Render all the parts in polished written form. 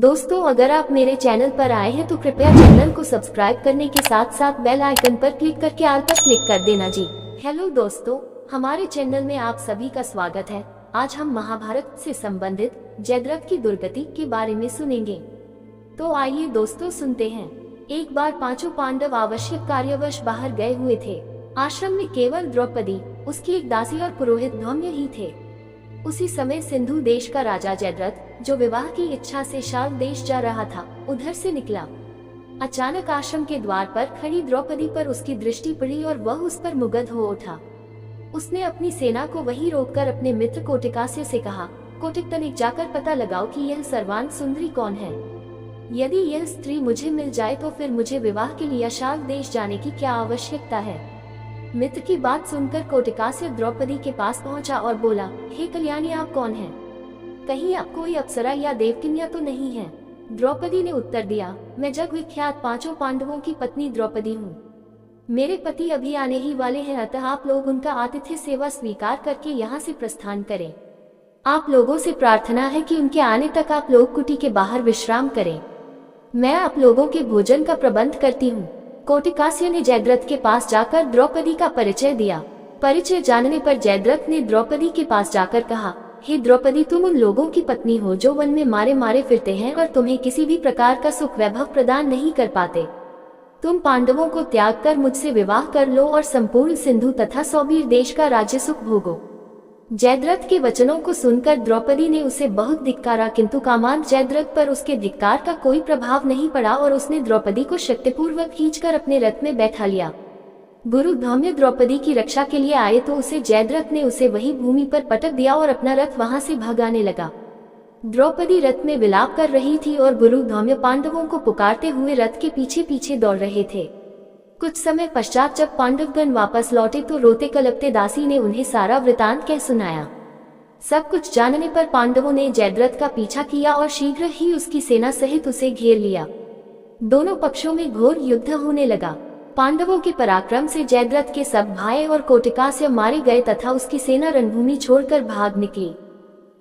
दोस्तों, अगर आप मेरे चैनल पर आए हैं तो कृपया चैनल को सब्सक्राइब करने के साथ साथ बेल आइकन पर क्लिक करके ऑल पर क्लिक कर देना जी। हेलो दोस्तों, हमारे चैनल में आप सभी का स्वागत है। आज हम महाभारत से संबंधित जयद्रथ की दुर्गति के बारे में सुनेंगे। तो आइए दोस्तों सुनते हैं। एक बार पांचों पांडव आवश्यक कार्यवश बाहर गए हुए थे। आश्रम में केवल द्रौपदी, उसकी एक दासी और पुरोहित धौम्य ही थे। उसी समय सिंधु देश का राजा जयद्रथ, जो विवाह की इच्छा से शाल देश जा रहा था, उधर से निकला। अचानक आश्रम के द्वार पर खड़ी द्रौपदी पर उसकी दृष्टि पड़ी और वह उस पर मुग्ध हो उठा। उसने अपनी सेना को वहीं रोककर अपने मित्र कोटिकास्य से कहा, कोटिक तनिक जाकर पता लगाओ कि यह सर्वांग सुंदरी कौन है। यदि यह स्त्री मुझे मिल जाए तो फिर मुझे विवाह के लिए शाल देश जाने की क्या आवश्यकता है। मित्र की बात सुनकर कोटिकास्य द्रौपदी के पास पहुंचा और बोला, हे कल्याणी, आप कौन हैं? कहीं आप कोई अप्सरा या देवकन्या तो नहीं है? द्रौपदी ने उत्तर दिया, मैं जग विख्यात पांचों पांडवों की पत्नी द्रौपदी हूँ। मेरे पति अभी आने ही वाले हैं, अतः आप लोग उनका आतिथ्य सेवा स्वीकार करके यहाँ से प्रस्थान करें। आप लोगों से प्रार्थना है कि उनके आने तक आप लोग कुटी के बाहर विश्राम करें। मैं आप लोगों के भोजन का प्रबंध करती हूँ। कोटिकास्य ने जयद्रथ के पास जाकर द्रौपदी का परिचय दिया। परिचय जानने पर जयद्रथ ने द्रौपदी के पास जाकर कहा, हे द्रौपदी, तुम उन लोगों की पत्नी हो जो वन में मारे मारे फिरते हैं और तुम्हें किसी भी प्रकार का सुख वैभव प्रदान नहीं कर पाते। तुम पांडवों को त्याग कर मुझसे विवाह कर लो और संपूर्ण सिंधु तथा सौबीर देश का राज्य सुख भोगो। जयद्रथ के वचनों को सुनकर द्रौपदी ने उसे बहुत धिक्कारा, किंतु कामांध जयद्रथ पर उसके धिक्कार का कोई प्रभाव नहीं पड़ा और उसने द्रौपदी को शक्तिपूर्वक खींचकर अपने रथ में बैठा लिया। गुरु धौम्य द्रौपदी की रक्षा के लिए आए तो जयद्रथ ने उसे वही भूमि पर पटक दिया और अपना रथ वहां से भगाने लगा। द्रौपदी रथ में विलाप कर रही थी और गुरु धौम्य पांडवों को पुकारते हुए रथ के पीछे पीछे दौड़ रहे थे। कुछ समय पश्चात जब पांडवगण वापस लौटे तो रोते कलपते दासी ने उन्हें सारा वृतांत कह सुनाया। सब कुछ जानने पर पांडवों ने जयद्रथ का पीछा किया और शीघ्र ही उसकी सेना सहित उसे घेर लिया। दोनों पक्षों में घोर युद्ध होने लगा। पांडवों के पराक्रम से जयद्रथ के सब भाई और कोटिकास्य मारे गए तथा उसकी सेना रणभूमि छोड़कर भाग निकली।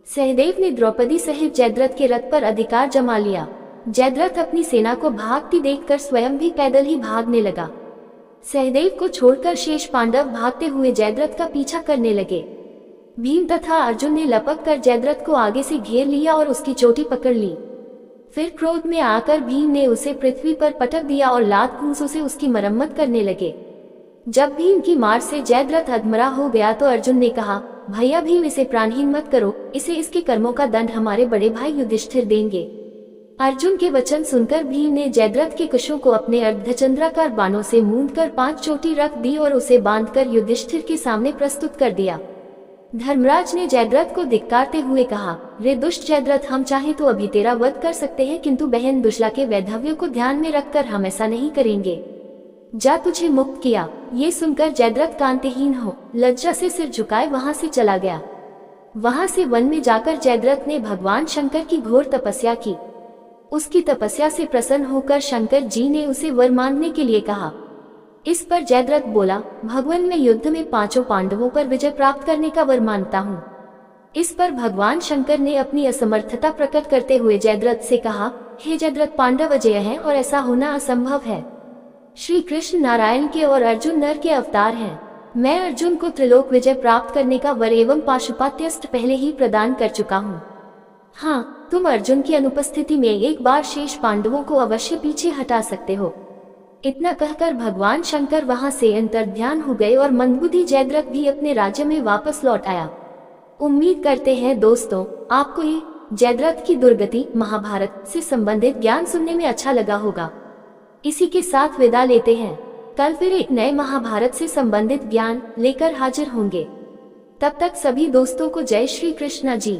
सहदेव ने द्रौपदी सहित जयद्रथ के रथ पर अधिकार जमा लिया। जयद्रथ अपनी सेना को भागती देखकर स्वयं भी पैदल ही भागने लगा। सहदेव को छोड़कर शेष पांडव भागते हुए जयद्रथ का पीछा करने लगे। भीम तथा अर्जुन ने लपक कर जयद्रथ को आगे से घेर लिया और उसकी चोटी पकड़ ली। फिर क्रोध में आकर भीम ने उसे पृथ्वी पर पटक दिया और लात घूंसों से उसकी मरम्मत करने लगे। जब भीम की मार से जयद्रथ अधमरा हो गया तो अर्जुन ने कहा, भैया भीम, इसे प्राणहीन मत करो, इसे इसके कर्मों का दंड हमारे बड़े भाई युधिष्ठिर देंगे। अर्जुन के वचन सुनकर भीम ने जयद्रथ के कुशों को अपने अर्धचंद्राकार बाणों से मूंदकर 5 चोटी रख दी और उसे बांधकर युधिष्ठिर के सामने प्रस्तुत कर दिया। धर्मराज ने जयद्रथ को धिक्कारते हुए कहा, रे दुष्ट जयद्रथ, हम चाहे तो अभी तेरा वध कर सकते हैं, किंतु बहन दुशला के वैधव्य को ध्यान में रखकर हम ऐसा नहीं करेंगे। जा, तुझे मुक्त किया। ये सुनकर जयद्रथ कांतिहीन हो लज्जा से सिर झुकाए वहां से चला गया। वहां से वन में जाकर जयद्रथ ने भगवान शंकर की घोर तपस्या की। उसकी तपस्या से प्रसन्न होकर शंकर जी ने उसे वर मांगने के लिए कहा। इस पर जयद्रथ बोला, भगवान, मैं युद्ध में पांचों पांडवों पर विजय प्राप्त करने का वर मांगता हूँ। इस पर भगवान शंकर ने अपनी असमर्थता प्रकट करते हुए जयद्रथ से कहा, हे जयद्रथ, पांडव अजय हैं और ऐसा होना असंभव है। श्री कृष्ण नारायण के और अर्जुन नर के अवतार हैं। मैं अर्जुन को त्रिलोक विजय प्राप्त करने का वर एवं पाशुपात्यस्त्र पहले ही प्रदान कर चुका हूँ। हाँ, तुम अर्जुन की अनुपस्थिति में एक बार शेष पांडवों को अवश्य पीछे हटा सकते हो। इतना कहकर भगवान शंकर वहां से अंतर्ध्यान हो गए और मंदबुद्धि जयद्रथ भी अपने राज्य में वापस लौट आया। उम्मीद करते हैं दोस्तों, आपको ये जयद्रथ की दुर्गति महाभारत से संबंधित ज्ञान सुनने में अच्छा लगा होगा। इसी के साथ विदा लेते हैं। कल फिर एक नए महाभारत से संबंधित ज्ञान लेकर हाजिर होंगे। तब तक सभी दोस्तों को जय श्री कृष्णा जी।